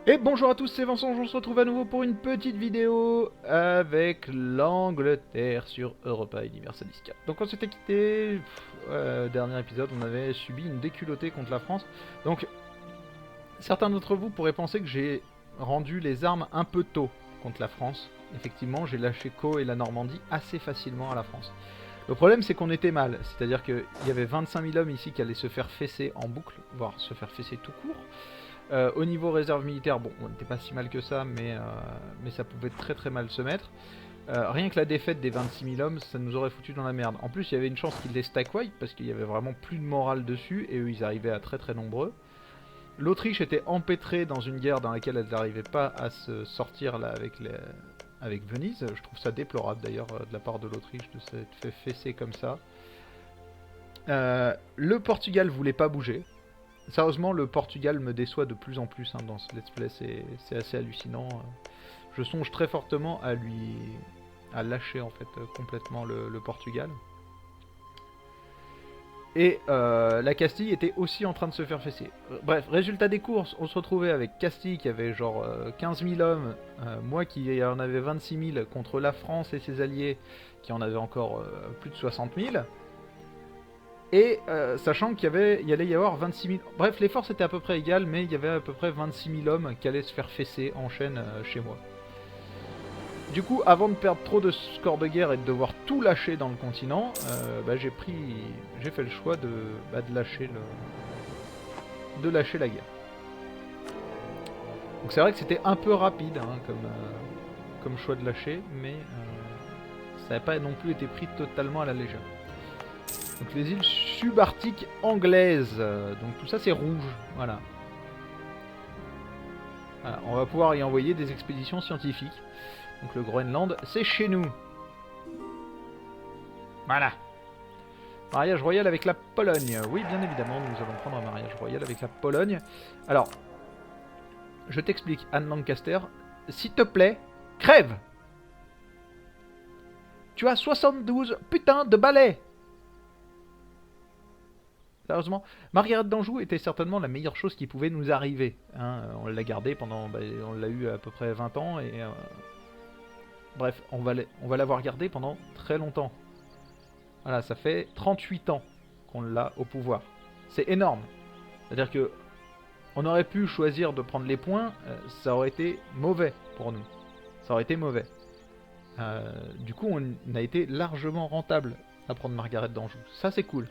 Et bonjour à tous, c'est Vincent, on se retrouve à nouveau pour une petite vidéo avec l'Angleterre sur Europa Universalis 4. Donc on s'était quitté, dernier épisode, on avait subi une déculottée contre la France. Donc certains d'entre vous pourraient penser que j'ai rendu les armes un peu tôt contre la France. Effectivement, j'ai lâché Caux et la Normandie assez facilement à la France. Le problème c'est qu'on était mal, c'est-à-dire qu'il y avait 25 000 hommes ici qui allaient se faire fesser en boucle, voire se faire fesser tout court. Au niveau réserve militaire, bon, on n'était pas si mal que ça, mais ça pouvait très très mal se mettre. Rien que la défaite des 26 000 hommes, ça nous aurait foutu dans la merde. En plus, il y avait une chance qu'ils les stack wipe, parce qu'il y avait vraiment plus de morale dessus, et eux, ils arrivaient à très très nombreux. L'Autriche était empêtrée dans une guerre dans laquelle elle n'arrivait pas à se sortir là, avec Venise. Je trouve ça déplorable d'ailleurs de la part de l'Autriche de s'être fait fesser comme ça. Le Portugal voulait pas bouger. Sérieusement, le Portugal me déçoit de plus en plus dans ce let's play, c'est assez hallucinant. Je songe très fortement à lâcher en fait complètement le Portugal. Et la Castille était aussi en train de se faire fesser. Bref, résultat des courses, on se retrouvait avec Castille qui avait genre 15 000 hommes, moi qui en avais 26 000 contre la France et ses alliés qui en avaient encore plus de 60 000. Et sachant qu'il allait y avoir 26 000... Bref, les forces étaient à peu près égales, mais il y avait à peu près 26 000 hommes qui allaient se faire fesser en chaîne chez moi. Du coup, avant de perdre trop de score de guerre et de devoir tout lâcher dans le continent, j'ai fait le choix de lâcher la guerre. Donc c'est vrai que c'était un peu rapide comme choix de lâcher, mais ça n'a pas non plus été pris totalement à la légère. Donc les îles subarctiques anglaises. Donc tout ça c'est rouge. Voilà. Voilà. On va pouvoir y envoyer des expéditions scientifiques. Donc le Groenland, c'est chez nous. Voilà. Mariage royal avec la Pologne. Oui, bien évidemment, nous allons prendre un mariage royal avec la Pologne. Alors, je t'explique, Anne Lancaster. S'il te plaît, crève. Tu as 72 putains de balais. Sérieusement, Margaret d'Anjou était certainement la meilleure chose qui pouvait nous arriver. Hein, on l'a gardée pendant... on l'a eu à peu près 20 ans et... bref, on va l'avoir gardée pendant très longtemps. Voilà, ça fait 38 ans qu'on l'a au pouvoir. C'est énorme. C'est-à-dire que... on aurait pu choisir de prendre les points, ça aurait été mauvais pour nous. Ça aurait été mauvais. Du coup, on a été largement rentable à prendre Margaret d'Anjou. Ça, c'est cool.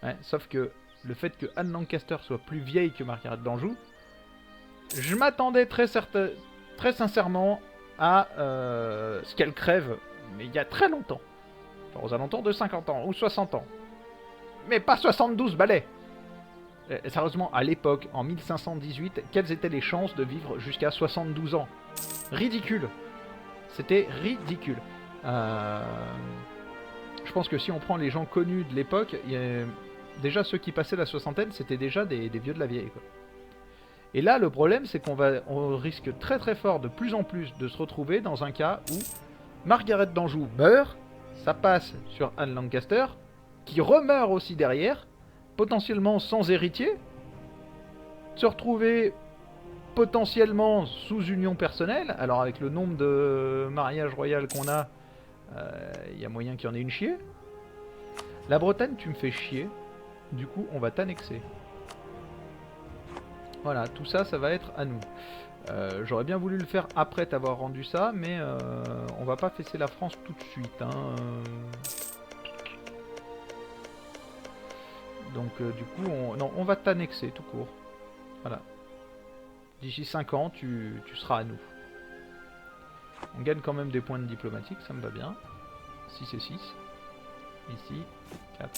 Ouais, sauf que le fait que Anne Lancaster soit plus vieille que Margaret d'Anjou, je m'attendais très sincèrement à ce qu'elle crève, mais il y a très longtemps. Genre aux alentours de 50 ans ou 60 ans. Mais pas 72 balais. Sérieusement, à l'époque, en 1518, quelles étaient les chances de vivre jusqu'à 72 ans? Ridicule. C'était ridicule. Je pense que si on prend les gens connus de l'époque, déjà ceux qui passaient la soixantaine, c'était déjà des vieux de la vieille, quoi. Et là, le problème, c'est on risque très très fort de plus en plus de se retrouver dans un cas où Margaret d'Anjou meurt, ça passe sur Anne Lancaster, qui remeurt aussi derrière, potentiellement sans héritier, se retrouver potentiellement sous union personnelle. Alors avec le nombre de mariages royaux qu'on a, y a moyen qu'il y en ait une chier. La Bretagne, tu me fais chier. Du coup, on va t'annexer. Voilà, tout ça, ça va être à nous. J'aurais bien voulu le faire après t'avoir rendu ça, mais on va pas fesser la France tout de suite. Hein. Donc du coup, on va t'annexer tout court. Voilà. D'ici 5 ans, tu seras à nous. On gagne quand même des points de diplomatique, ça me va bien. 6 et 6. Ici, 4.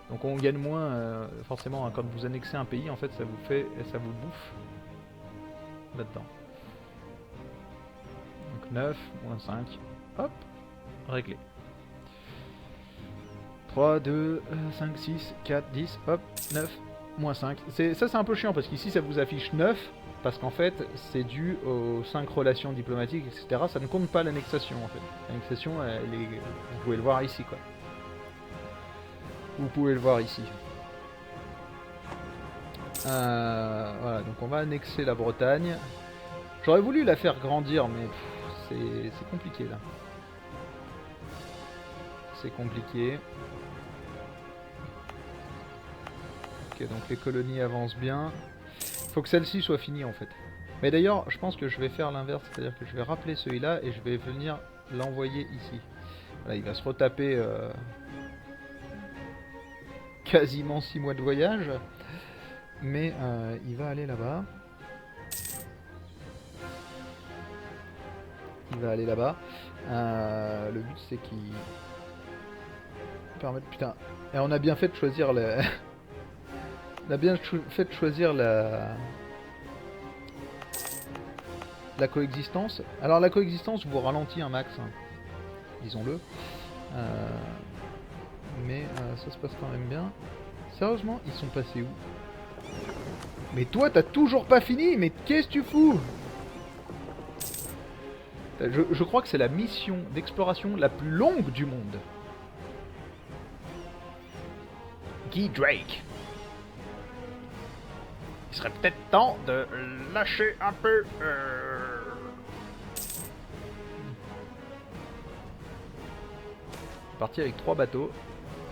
Donc on gagne moins, forcément, hein, quand vous annexez un pays, en fait, ça vous bouffe là-dedans. Donc 9, moins 5, hop, réglé. 3, 2, 5, 6, 4, 10, hop, 9, moins 5. Ça c'est un peu chiant, parce qu'ici ça vous affiche 9, parce qu'en fait, c'est dû aux 5 relations diplomatiques, etc. Ça ne compte pas l'annexation, en fait. L'annexation, vous pouvez le voir ici, quoi. Vous pouvez le voir ici. Voilà, donc on va annexer la Bretagne. J'aurais voulu la faire grandir, mais c'est compliqué là. C'est compliqué. Ok, donc les colonies avancent bien. Faut que celle-ci soit finie en fait. Mais d'ailleurs, je pense que je vais faire l'inverse, c'est-à-dire que je vais rappeler celui-là et je vais venir l'envoyer ici. Voilà, il va se retaper quasiment 6 mois de voyage, mais il va aller là-bas. Il va aller là-bas. Le but c'est qu'il permette... Putain, et on a bien fait de choisir la... on a bien fait de choisir la coexistence. Alors la coexistence vous ralentit un max, hein, disons-le. Mais ça se passe quand même bien. Sérieusement, ils sont passés où? Mais toi, t'as toujours pas fini? Mais qu'est-ce que tu fous? Je crois que c'est la mission d'exploration la plus longue du monde. Guy Drake. Il serait peut-être temps de lâcher un peu... Parti avec 3 bateaux.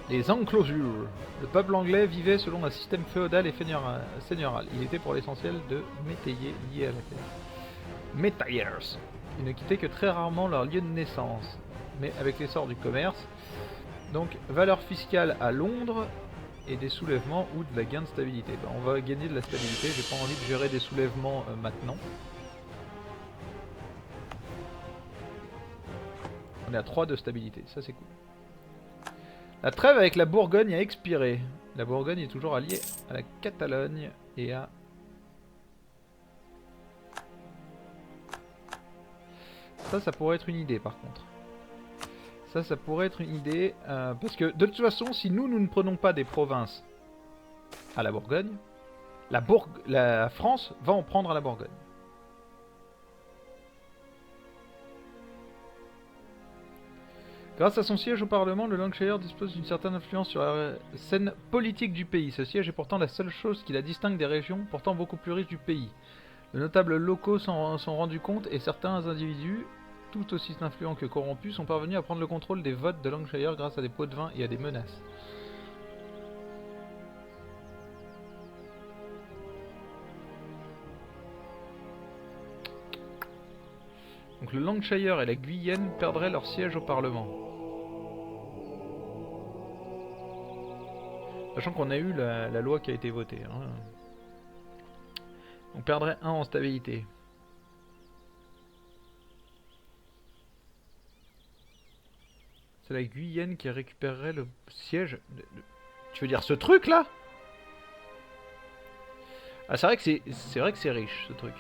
Les enclosures. Le peuple anglais vivait selon un système féodal et seigneurial. Il était pour l'essentiel de métayers liés à la terre. Métayers. Ils ne quittaient que très rarement leur lieu de naissance. Mais avec l'essor du commerce, donc valeur fiscale à Londres et des soulèvements ou de la gain de stabilité. Ben, on va gagner de la stabilité, j'ai pas envie de gérer des soulèvements maintenant. On est à 3 de stabilité, ça c'est cool. La trêve avec la Bourgogne a expiré. La Bourgogne est toujours alliée à la Catalogne et à... Ça pourrait être une idée par contre. Ça pourrait être une idée. Parce que de toute façon, si nous ne prenons pas des provinces à la Bourgogne, la France va en prendre à la Bourgogne. Grâce à son siège au Parlement, le Lancashire dispose d'une certaine influence sur la scène politique du pays. Ce siège est pourtant la seule chose qui la distingue des régions pourtant beaucoup plus riches du pays. Les notables locaux s'en sont rendus compte et certains individus, tout aussi influents que corrompus, sont parvenus à prendre le contrôle des votes de Lancashire grâce à des pots de vin et à des menaces. Donc le Lancashire et la Guyenne perdraient leur siège au Parlement. Sachant qu'on a eu la loi qui a été votée. Hein. On perdrait 1 en stabilité. C'est la Guyenne qui récupérerait le siège. Tu veux dire ce truc là? Ah c'est vrai que c'est riche ce truc.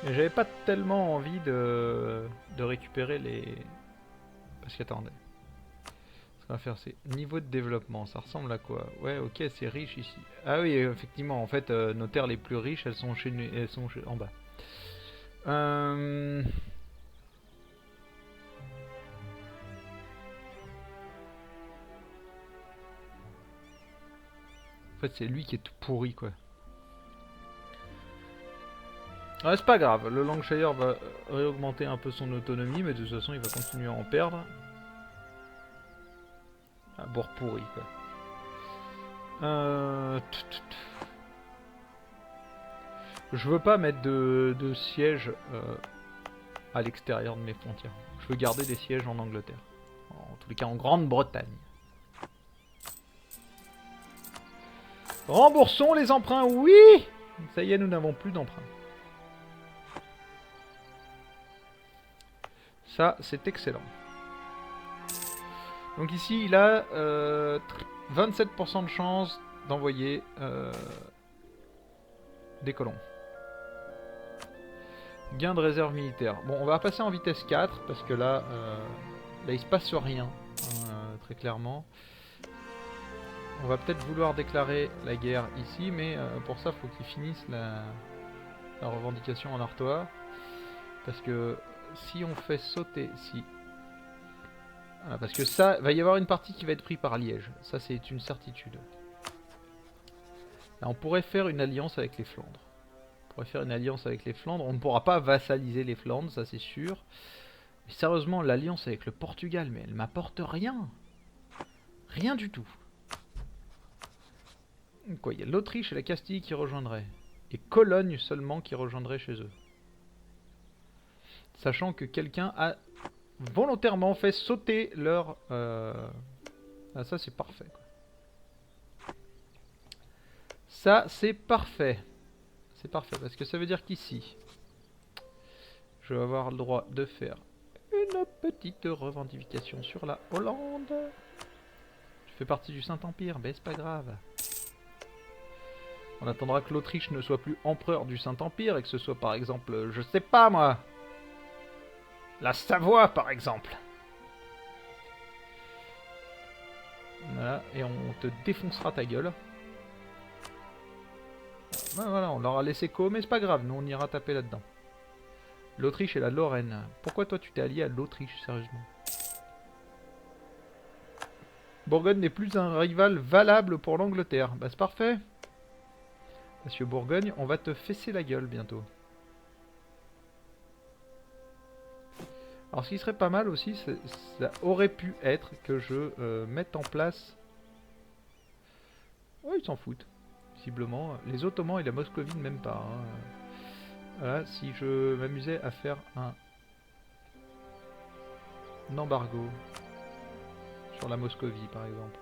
Mais j'avais pas tellement envie de récupérer les... Parce qu'attendez. Ce qu'on va faire c'est niveau de développement, ça ressemble à quoi? Ouais ok c'est riche ici. Ah oui effectivement en fait nos terres les plus riches elles sont en bas. En fait c'est lui qui est tout pourri quoi. Ouais, c'est pas grave, le Lancashire va réaugmenter un peu son autonomie, mais de toute façon il va continuer à en perdre. Ah, bourg pourri quoi. Je veux pas mettre de siège à l'extérieur de mes frontières. Je veux garder des sièges en Angleterre. En tous les cas en Grande-Bretagne. Remboursons les emprunts, oui! Ça y est, nous n'avons plus d'emprunts. Ça, c'est excellent. Donc ici, il a 27% de chance d'envoyer des colons. Gain de réserve militaire. Bon, on va passer en vitesse 4, parce que là, là il se passe rien, très clairement. On va peut-être vouloir déclarer la guerre ici, mais pour ça, il faut qu'ils finissent la revendication en Artois. Parce que si on fait sauter... Voilà, parce que ça, va y avoir une partie qui va être prise par Liège. Ça, c'est une certitude. Là, on pourrait faire une alliance avec les Flandres. On pourrait faire une alliance avec les Flandres. On ne pourra pas vassaliser les Flandres, ça c'est sûr. Mais sérieusement, l'alliance avec le Portugal, mais elle m'apporte rien. Rien du tout. Quoi, il y a l'Autriche et la Castille qui rejoindraient. Et Cologne seulement qui rejoindrait chez eux. Sachant que quelqu'un a volontairement fait sauter leur... Ah, ça c'est parfait, quoi. Ça c'est parfait. C'est parfait parce que ça veut dire qu'ici, je vais avoir le droit de faire une petite revendication sur la Hollande. Je fais partie du Saint-Empire, mais c'est pas grave. On attendra que l'Autriche ne soit plus empereur du Saint-Empire et que ce soit par exemple, je sais pas moi, la Savoie par exemple. Voilà, et on te défoncera ta gueule. Voilà, on leur a laissé co, mais c'est pas grave, nous on ira taper là-dedans. L'Autriche et la Lorraine. Pourquoi toi tu t'es allié à l'Autriche, sérieusement? Bourgogne n'est plus un rival valable pour l'Angleterre. Bah c'est parfait. Monsieur Bourgogne, on va te fesser la gueule bientôt. Alors ce qui serait pas mal aussi, ça aurait pu être que je mette en place... Oh, ils s'en foutent, visiblement. Les Ottomans et la Moscovie, même pas. Hein. Voilà, si je m'amusais à faire un embargo sur la Moscovie, par exemple.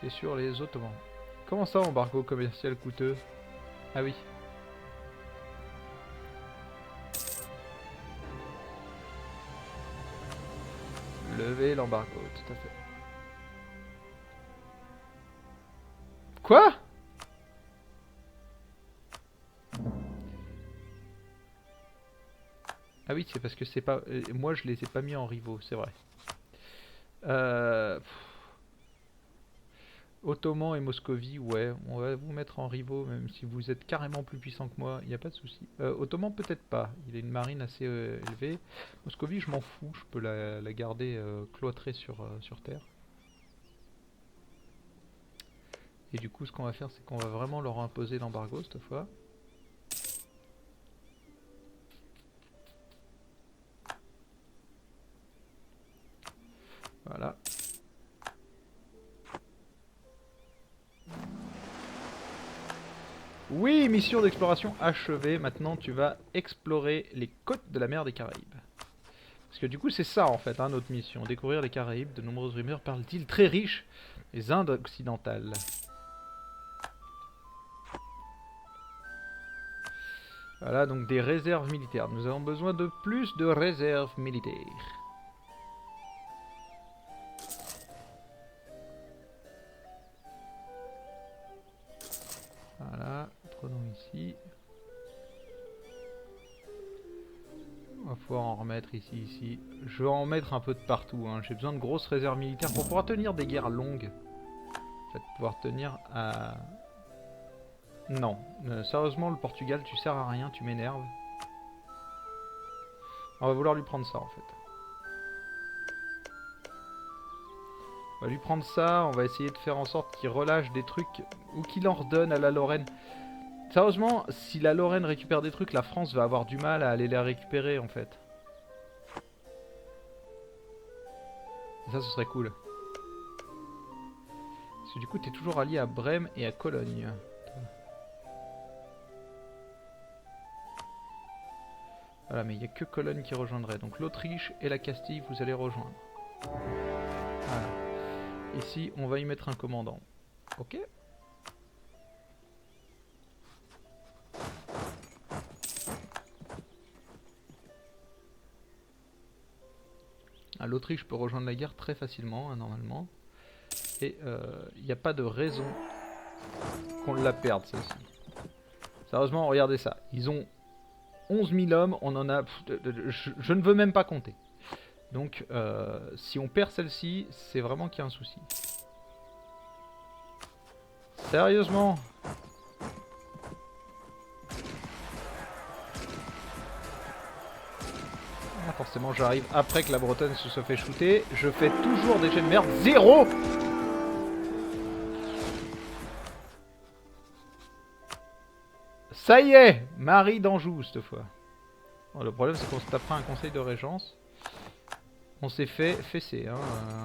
Et sur les Ottomans. Comment ça, embargo commercial coûteux? Ah oui. Lever l'embargo, tout à fait. Quoi? Ah oui, c'est parce que c'est pas... moi, je les ai pas mis en rivaux, c'est vrai. Ottoman et Moscovie, ouais, on va vous mettre en rivaux, même si vous êtes carrément plus puissant que moi, il n'y a pas de souci. Ottoman, peut-être pas, il a une marine assez élevée. Moscovie, je m'en fous, je peux la garder cloîtrée sur terre. Et du coup, ce qu'on va faire, c'est qu'on va vraiment leur imposer l'embargo cette fois. Voilà. Oui, mission d'exploration achevée. Maintenant, tu vas explorer les côtes de la mer des Caraïbes. Parce que du coup, c'est ça en fait, hein, notre mission. Découvrir les Caraïbes. De nombreuses rumeurs parlent d'îles très riches. Les Indes occidentales. Voilà, donc des réserves militaires. Nous avons besoin de plus de réserves militaires. Voilà, prenons ici. On va pouvoir en remettre ici. Je vais en mettre un peu de partout. Hein. J'ai besoin de grosses réserves militaires pour pouvoir tenir des guerres longues. En fait, pouvoir tenir à... Non. Sérieusement, le Portugal, tu sers à rien, tu m'énerves. On va vouloir lui prendre ça, en fait. On va lui prendre ça, on va essayer de faire en sorte qu'il relâche des trucs ou qu'il en redonne à la Lorraine. Sérieusement, si la Lorraine récupère des trucs, la France va avoir du mal à aller les récupérer en fait. Et ça, ce serait cool. Parce que du coup, t'es toujours allié à Brême et à Cologne. Voilà, mais il n'y a que Cologne qui rejoindrait. Donc l'Autriche et la Castille, vous allez rejoindre. Voilà. Ici, on va y mettre un commandant. Ok. L'Autriche peut rejoindre la guerre très facilement, hein, normalement. Et il n'y a pas de raison qu'on la perde, celle-ci. Sérieusement, regardez ça. Ils ont 11 000 hommes, on en a... Je ne veux même pas compter. Donc, si on perd celle-ci, c'est vraiment qu'il y a un souci. Sérieusement? Forcément, j'arrive après que la Bretonne se soit fait shooter. Je fais toujours des jets de merde. 0. Ça y est, Marie d'Anjou cette fois. Bon, le problème, c'est qu'on se tapera un conseil de régence. On s'est fait fesser, hein,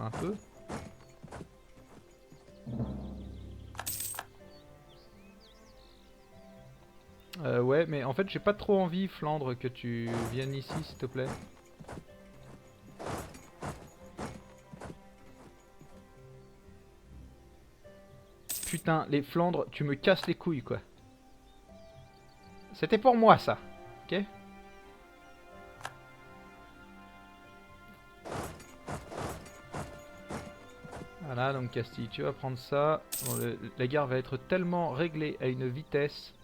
un peu. Ouais, mais en fait, j'ai pas trop envie, Flandre, que tu viennes ici, s'il te plaît. Putain, les Flandres, tu me casses les couilles, quoi. C'était pour moi, ça. Ok? Voilà, donc Castille, tu vas prendre ça. Bon, la guerre va être tellement réglée à une vitesse.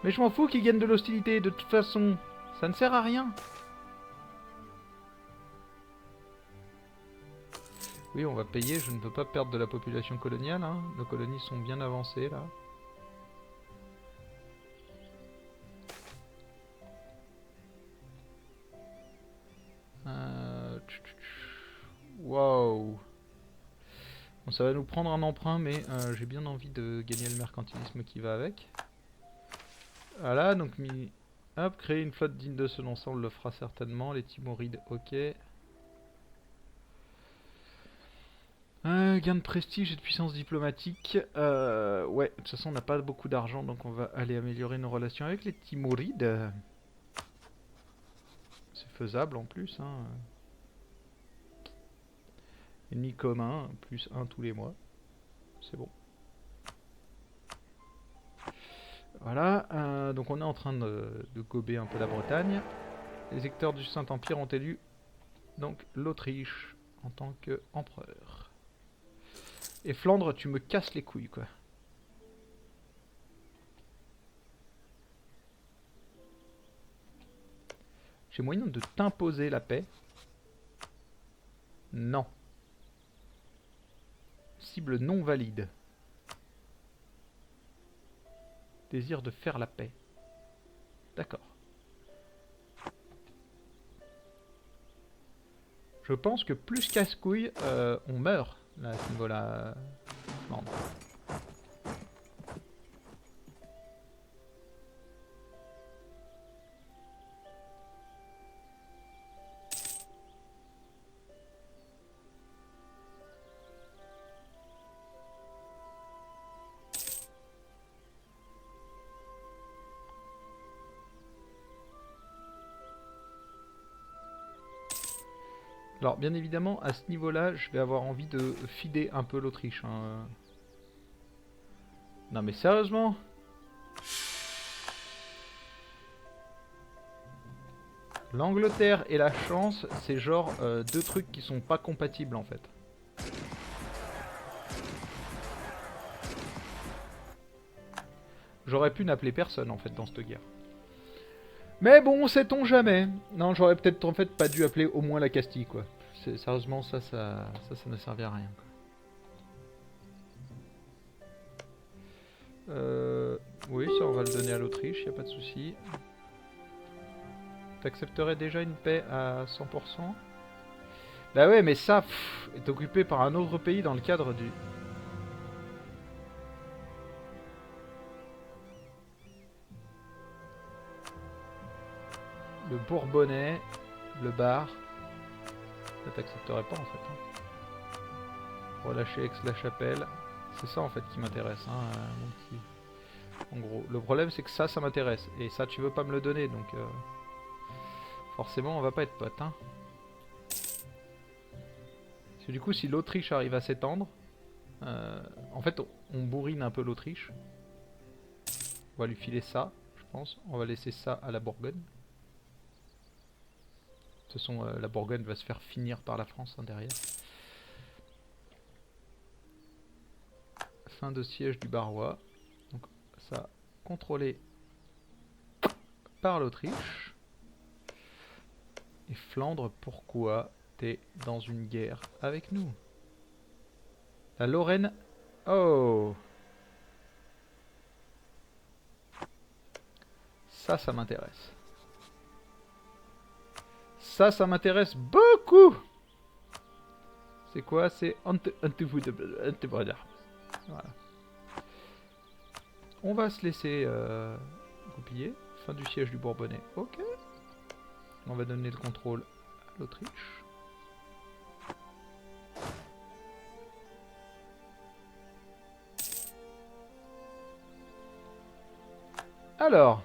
Mais je m'en fous qu'ils gagnent de l'hostilité, de toute façon. Ça ne sert à rien. Oui, on va payer, je ne veux pas perdre de la population coloniale. Hein. Nos colonies sont bien avancées, là. Waouh. Bon, ça va nous prendre un emprunt, mais j'ai bien envie de gagner le mercantilisme qui va avec. Voilà, donc hop, créer une flotte digne de ce nom, ça on le fera certainement. Les Timorides, ok. Gain de prestige et de puissance diplomatique. Ouais, de toute façon on n'a pas beaucoup d'argent, donc on va aller améliorer nos relations avec les Timorides. C'est faisable en plus, hein. Ennemi commun, plus 1 tous les mois. C'est bon. Voilà, donc on est en train de gober un peu la Bretagne. Les secteurs du Saint-Empire ont élu donc l'Autriche en tant qu'empereur. Et Flandre, tu me casses les couilles, quoi. J'ai moyen de t'imposer la paix? Non. Cible non valide. Désir de faire la paix. D'accord. Je pense que plus casse-couille, on meurt là, à ce niveau-là. Flandre. Alors, bien évidemment, à ce niveau-là, je vais avoir envie de fider un peu l'Autriche. Hein. Non mais sérieusement? L'Angleterre et la chance, c'est genre deux trucs qui sont pas compatibles en fait. J'aurais pu n'appeler personne en fait dans cette guerre. Mais bon, sait-on jamais. Non, j'aurais peut-être en fait pas dû appeler au moins la Castille quoi. Sérieusement, ça ne servait à rien. Quoi. Oui, ça on va le donner à l'Autriche, y a pas de souci. T'accepterais déjà une paix à 100%? Bah ouais, mais ça est occupé par un autre pays dans le cadre du... Le Bourbonnais, le Bar. Ça t'accepterait pas en fait. Hein. Relâcher Aix-la-Chapelle. C'est ça en fait qui m'intéresse, hein, mon petit... En gros, le problème c'est que ça m'intéresse. Et ça tu veux pas me le donner, donc... Forcément on va pas être potes, hein. Parce que du coup si l'Autriche arrive à s'étendre... en fait on bourrine un peu l'Autriche. On va lui filer ça, je pense. On va laisser ça à la Bourgogne. De toute façon, la Bourgogne va se faire finir par la France hein, derrière. Fin de siège du Barrois. Donc ça, contrôlé par l'Autriche. Et Flandre, pourquoi t'es dans une guerre avec nous? La Lorraine... Oh! Ça m'intéresse. Ça m'intéresse beaucoup. C'est quoi? C'est Antibrother. Voilà. On va se laisser goupiller. Fin du siège du Bourbonnais. Ok. On va donner le contrôle à l'Autriche. Alors.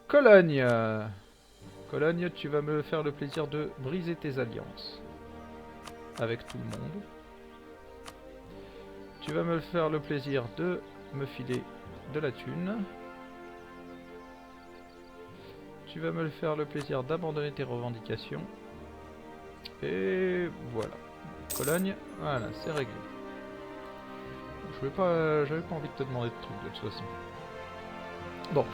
Cologne. Cologne, tu vas me faire le plaisir de briser tes alliances. Avec tout le monde. Tu vas me faire le plaisir de me filer de la thune. Tu vas me faire le plaisir d'abandonner tes revendications. Et voilà. Cologne, voilà, c'est réglé. J'avais pas envie de te demander de trucs de toute façon. Bon,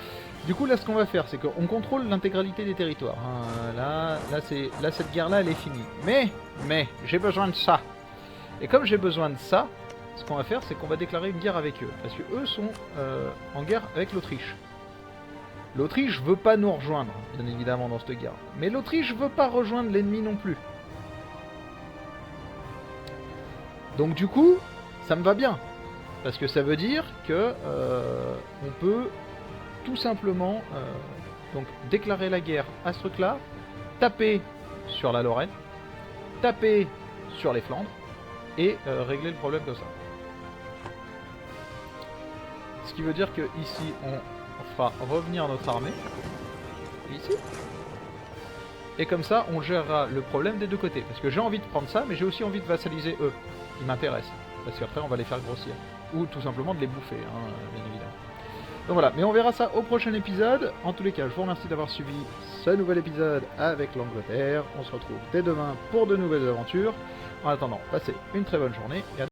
du coup là ce qu'on va faire c'est qu'on contrôle l'intégralité des territoires. Hein. Là cette guerre là elle est finie. Mais j'ai besoin de ça. Et comme j'ai besoin de ça, ce qu'on va faire c'est qu'on va déclarer une guerre avec eux. Parce que eux sont en guerre avec l'Autriche. L'Autriche veut pas nous rejoindre, bien évidemment, dans cette guerre. Mais l'Autriche veut pas rejoindre l'ennemi non plus. Donc du coup, ça me va bien. Parce que ça veut dire que on peut tout simplement donc déclarer la guerre à ce truc-là, taper sur la Lorraine, taper sur les Flandres, et régler le problème comme ça. Ce qui veut dire que ici, on fera revenir notre armée, ici, et comme ça, on gérera le problème des deux côtés. Parce que j'ai envie de prendre ça, mais j'ai aussi envie de vassaliser eux, qui m'intéressent. Parce qu'après, on va les faire grossir. Ou tout simplement de les bouffer, hein, bien évidemment. Donc voilà, mais on verra ça au prochain épisode. En tous les cas, je vous remercie d'avoir suivi ce nouvel épisode avec l'Angleterre. On se retrouve dès demain pour de nouvelles aventures. En attendant, passez une très bonne journée et à